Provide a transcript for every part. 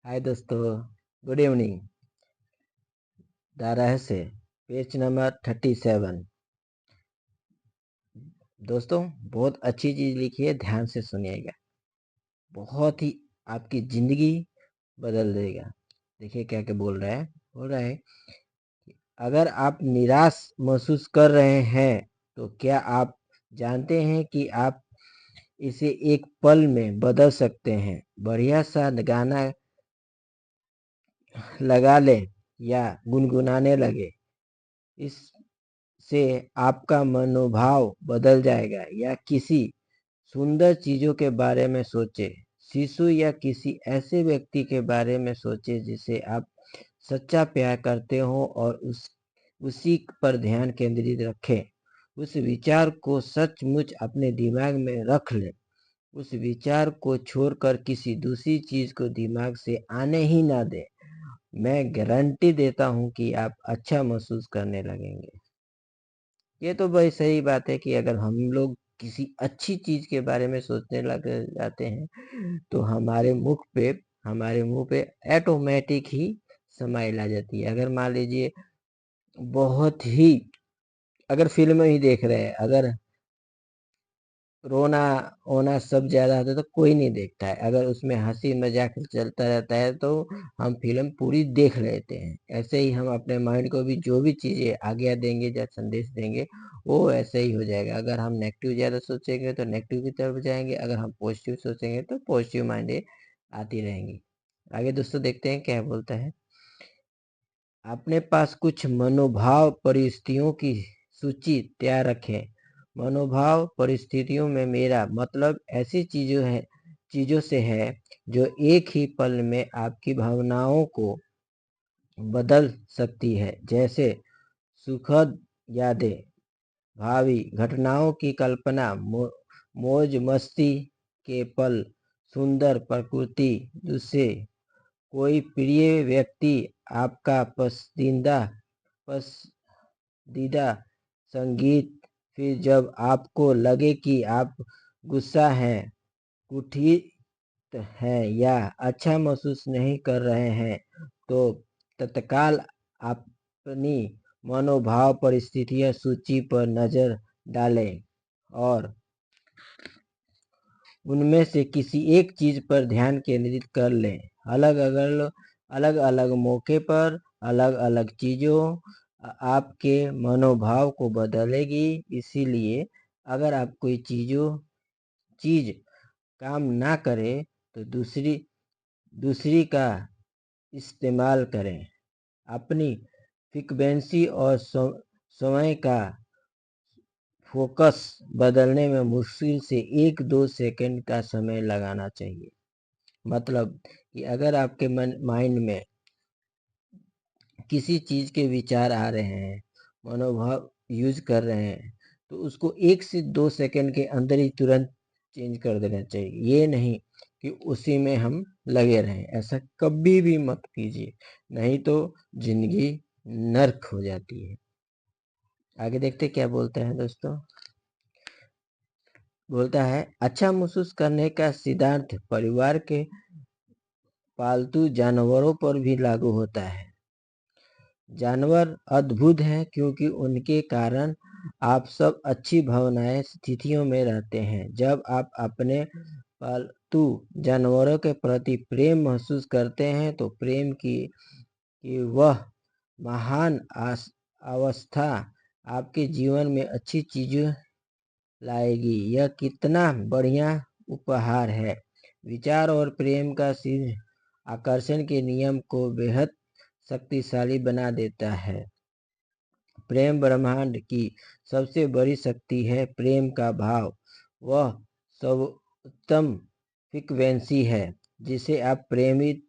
हाय दोस्तों, good evening. The रहस्य, page number 37। दोस्तों, बहुत अच्छी चीज लिखी है, ध्यान से सुनिएगा। बहुत ही आपकी जिंदगी बदल देगा। देखिए क्या क्या बोल रहा है कि अगर आप निराश महसूस कर रहे हैं तो क्या आप जानते हैं कि आप इसे एक पल में बदल सकते हैं। बढ़िया सा गाना लगा ले या गुनगुनाने लगे, इससे आपका मनोभाव बदल जाएगा। या किसी सुंदर चीजों के बारे में सोचे, शिशु या किसी ऐसे व्यक्ति के बारे में सोचे जिसे आप सच्चा प्यार करते हो और उसी पर ध्यान केंद्रित रखें। उस विचार को सचमुच अपने दिमाग में रख लें। उस विचार को छोड़कर किसी दूसरी चीज को दिमाग से आने ही ना दें। मैं गारंटी देता हूं कि आप अच्छा महसूस करने लगेंगे। ये तो भाई सही बात है कि अगर हम लोग किसी अच्छी चीज के बारे में सोचने लग जाते हैं तो हमारे मुंह पे ऑटोमेटिक ही स्माइल आ जाती है। अगर मान लीजिए बहुत ही अगर फिल्म ही देख रहे हैं, अगर रोना होना सब ज्यादा होता है तो कोई नहीं देखता है। अगर उसमें हंसी मजाक चलता रहता है तो हम फिल्म पूरी देख लेते हैं। ऐसे ही हम अपने माइंड को भी जो भी चीजें आज्ञा देंगे या संदेश देंगे वो ऐसे ही हो जाएगा। अगर हम नेगेटिव ज्यादा सोचेंगे तो नेगेटिव की तरफ जाएंगे, अगर हम पॉजिटिव सोचेंगे तो पॉजिटिव माइंड आती रहेंगी। आगे दोस्तों देखते हैं क्या बोलता है। अपने पास कुछ मनोभाव परिस्थितियों की सूची तैयार रखें। मनोभाव परिस्थितियों में मेरा मतलब ऐसी चीजों से है जो एक ही पल में आपकी भावनाओं को बदल सकती है। जैसे सुखद यादें, भावी घटनाओं की कल्पना, मौज मस्ती के पल, सुंदर प्रकृति, दूसरे कोई प्रिय व्यक्ति, आपका पसंदीदा संगीत। फिर जब आपको लगे कि आप गुस्सा हैं, कुटित हैं या अच्छा महसूस नहीं कर रहे हैं तो तत्काल अपनी मनोभाव परिस्थितियां सूची पर नजर डालें और उनमें से किसी एक चीज पर ध्यान केंद्रित कर लें। अलग अलग मौके पर अलग अलग चीजों आपके मनोभाव को बदलेगी। इसीलिए अगर आप कोई चीज काम ना करे तो दूसरी का इस्तेमाल करें। अपनी फ्रीक्वेंसी और समय का फोकस बदलने में मुश्किल से 1-2 सेकंड का समय लगाना चाहिए। मतलब कि अगर आपके माइंड में किसी चीज के विचार आ रहे हैं, मनोभाव यूज कर रहे हैं, तो उसको 1 से 2 सेकंड के अंदर ही तुरंत चेंज कर देना चाहिए। ये नहीं कि उसी में हम लगे रहें। ऐसा कभी भी मत कीजिए, नहीं तो जिंदगी नर्क हो जाती है। आगे देखते क्या बोलते हैं दोस्तों। बोलता है अच्छा महसूस करने का सिद्धांत परिवार के पालतू जानवरों पर भी लागू होता है। जानवर अद्भुत हैं क्योंकि उनके कारण आप सब अच्छी भावनाएं स्थितियों में रहते हैं। जब आप अपने पालतू जानवरों के प्रति प्रेम महसूस करते हैं तो प्रेम की वह महान अवस्था आपके जीवन में अच्छी चीजें लाएगी। यह कितना बढ़िया उपहार है। विचार और प्रेम का सिद्ध आकर्षण के नियम को बेहद शक्तिशाली बना देता है। प्रेम ब्रह्मांड की सबसे बड़ी शक्ति है। प्रेम का भाव वह सर्वोत्तम फ्रीक्वेंसी है जिसे आप प्रेमित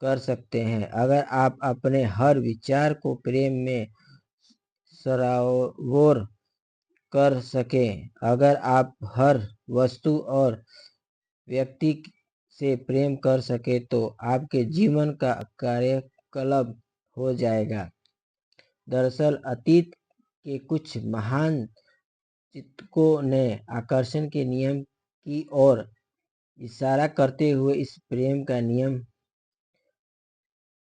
कर सकते हैं। अगर आप अपने हर विचार को प्रेम में सराबोर कर सकें, अगर आप हर वस्तु और व्यक्ति से प्रेम कर सके तो आपके जीवन का कार्यकलाप हो जाएगा। दरअसल अतीत के कुछ महान चिंतकों ने आकर्षण के नियम की ओर इशारा करते हुए इस प्रेम का नियम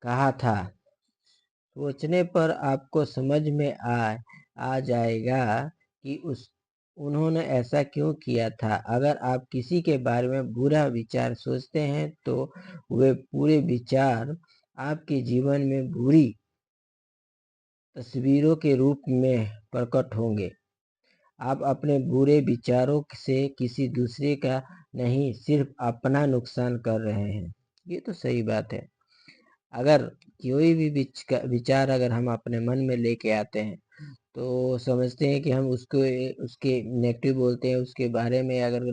कहा था। सोचने पर आपको समझ में आ जाएगा कि उन्होंने ऐसा क्यों किया था। अगर आप किसी के बारे में बुरा विचार सोचते हैं तो वे पूरे विचार आपके जीवन में बुरी तस्वीरों के रूप में प्रकट होंगे। आप अपने बुरे विचारों से किसी दूसरे का नहीं, सिर्फ अपना नुकसान कर रहे हैं। ये तो सही बात है। अगर कोई भी विचार अगर हम अपने मन में लेके आते हैं तो समझते हैं कि हम उसको उसके नेगेटिव बोलते हैं, उसके बारे में अगर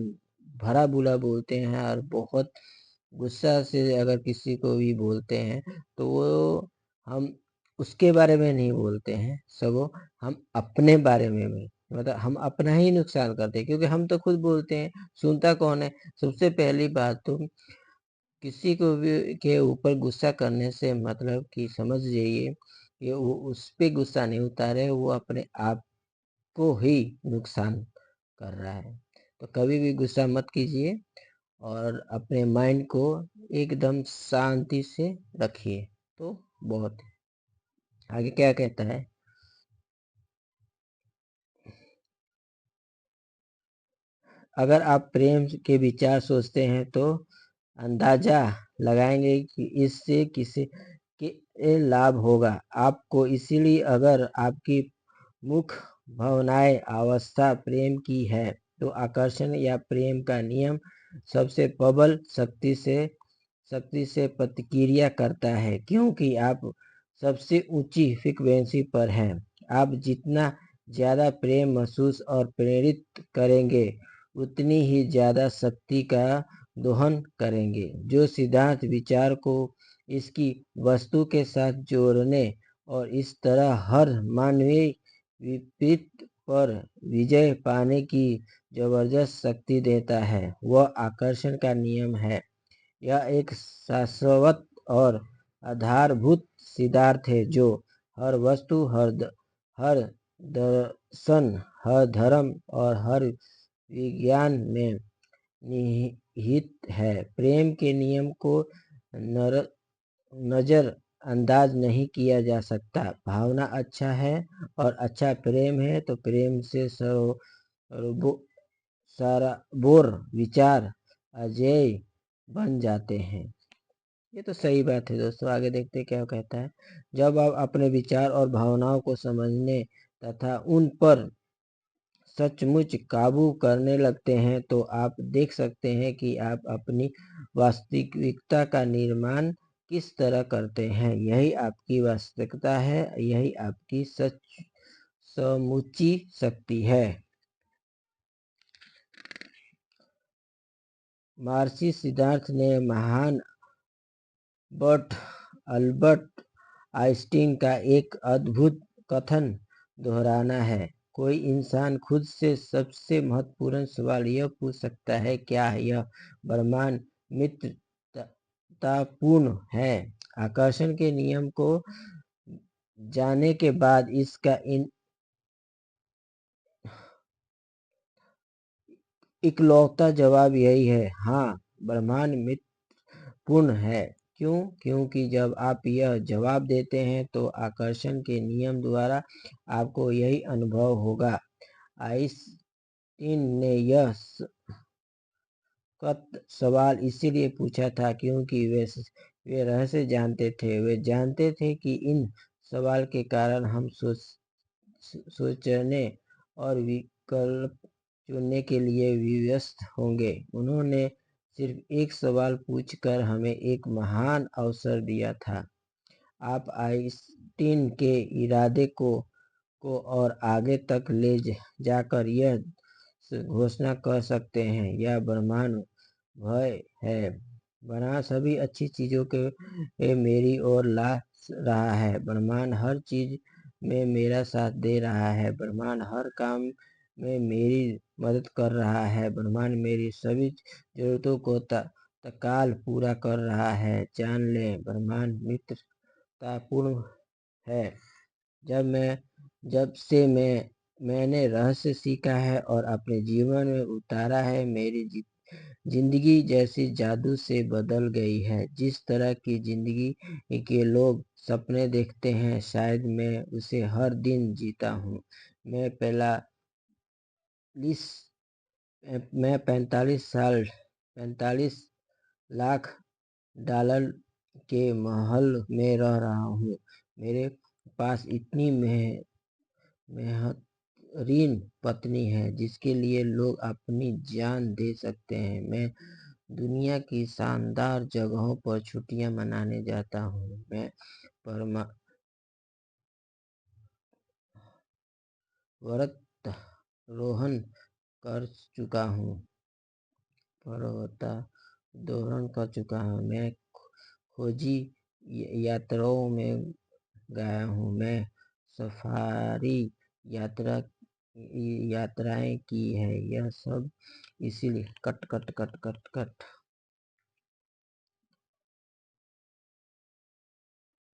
भला बुरा बोलते हैं और बहुत गुस्सा से अगर किसी को भी बोलते हैं तो वो हम उसके बारे में नहीं बोलते हैं, सब हम अपने बारे में मतलब हम अपना ही नुकसान करते हैं, क्योंकि हम तो खुद बोलते हैं, सुनता कौन है। सबसे पहली बात तो किसी को भी के ऊपर गुस्सा करने से मतलब कि समझ जाइए कि वो उस पे गुस्सा नहीं उतारे, वो अपने आप को ही नुकसान कर रहा है। तो कभी भी गुस्सा मत कीजिए और अपने माइंड को एकदम शांति से रखिए तो बहुत है। आगे क्या कहता है? अगर आप प्रेम के विचार सोचते हैं तो अंदाजा लगाएंगे कि इससे किसी के लाभ होगा आपको। इसीलिए अगर आपकी मुख्य भावनाएं अवस्था प्रेम की है तो आकर्षण या प्रेम का नियम सबसे प्रबल शक्ति से प्रतिक्रिया करता है, क्योंकि आप सबसे ऊंची फ्रीक्वेंसी पर हैं। आप जितना ज्यादा प्रेम महसूस और प्रेरित करेंगे उतनी ही ज्यादा शक्ति का दोहन करेंगे। जो सिद्धांत विचार को इसकी वस्तु के साथ जोड़ने और इस तरह हर मानवीय विपरीत पर विजय पाने की जबरदस्त शक्ति देता है, वह आकर्षण का नियम है। यह एक शाश्वत और आधारभूत सिद्धांत है जो हर वस्तु, हर दर्शन, हर धर्म और हर विज्ञान में निहित है। प्रेम के नियम को नजर अंदाज नहीं किया जा सकता। भावना अच्छा है और अच्छा प्रेम है तो प्रेम से सारा बोर विचार अजय बन जाते हैं। ये तो सही बात है दोस्तों। आगे देखते क्या कहता है। जब आप अपने विचार और भावनाओं को समझने तथा उन पर सचमुच काबू करने लगते हैं तो आप देख सकते हैं कि आप अपनी वास्तविकता का निर्माण किस तरह करते हैं। यही आपकी वास्तविकता है, यही आपकी समूची शक्ति है। महर्षि सिद्धार्थ ने महान अल्बर्ट आइंस्टीन का एक अद्भुत कथन दोहराना है। कोई इंसान खुद से सबसे महत्वपूर्ण सवाल यह पूछ सकता है, क्या यह ब्रह्मांड मित्रतापूर्ण है? आकर्षण के नियम को जाने के बाद इसका इकलौता जवाब यही है, हाँ, ब्रह्मांड मित्रपूर्ण है। क्यों? क्योंकि जब आप यह जवाब देते हैं तो आकर्षण के नियम द्वारा आपको यही अनुभव होगा। आइंस्टीन ने यह सवाल इसीलिए पूछा था क्योंकि वे रहस्य जानते थे। वे जानते थे कि इन सवाल के कारण हम सोचने और विकल्प चुनने के लिए विवश होंगे। उन्होंने सिर्फ एक सवाल पूछकर हमें एक महान अवसर दिया था। आप आइंस्टीन के इरादे को और आगे तक ले जाकर यह घोषणा कर सकते हैं, यह ब्रह्मांड भय है। ब्रह्मांड सभी अच्छी चीजों के मेरी ओर ला रहा है। ब्रह्मांड हर चीज में मेरा साथ दे रहा है। ब्रह्मांड हर काम में मेरी मदद कर रहा है। ब्रह्मांड मेरी सभी जरूरतों को तत्काल पूरा कर रहा है। जान लें, ब्रह्मांड मित्रतापूर्ण है। जब से मैंने रहस्य सीखा है और अपने जीवन में उतारा है, मेरी जिंदगी जैसे जादू से बदल गई है। जिस तरह की जिंदगी के लोग सपने देखते हैं, शायद मैं उसे हर दिन जीता हूँ। मैं पहला लिस मैं 45 लाख डॉलर के महल में रह रहा हूँ। मेरे पास इतनी बेहतरीन पत्नी है जिसके लिए लोग अपनी जान दे सकते हैं। मैं दुनिया की शानदार जगहों पर छुट्टियां मनाने जाता हूँ। मैं पर्वतारोहण कर चुका हूँ पर्वतारोहण कर चुका हूँ। मैं खोजी यात्राओं में गया हूँ। मैं सफारी यात्रा यात्राएं की है। यह सब इसीलिए cut cut cut cut cut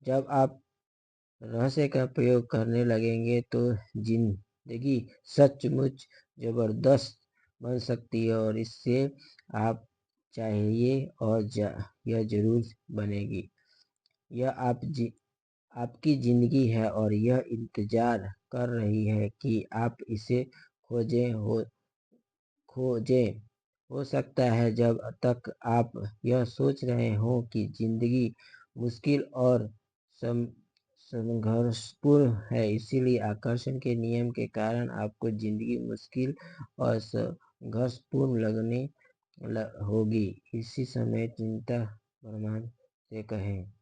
जब आप रहस्य का प्रयोग करने लगेंगे तो जिंदगी सचमुच जबरदस्त बन सकती है, और इससे आप चाहिए और यह जरूर बनेगी। यह आपकी जिंदगी है और यह इंतजार कर रही है कि आप इसे खोजें। हो सकता है जब तक आप यह सोच रहे हो कि जिंदगी मुश्किल और सम संघर्षपूर्ण है, इसीलिए आकर्षण के नियम के कारण आपको जिंदगी मुश्किल और संघर्षपूर्ण लगने होगी। इसी समय चिंता प्रमाण से कहें।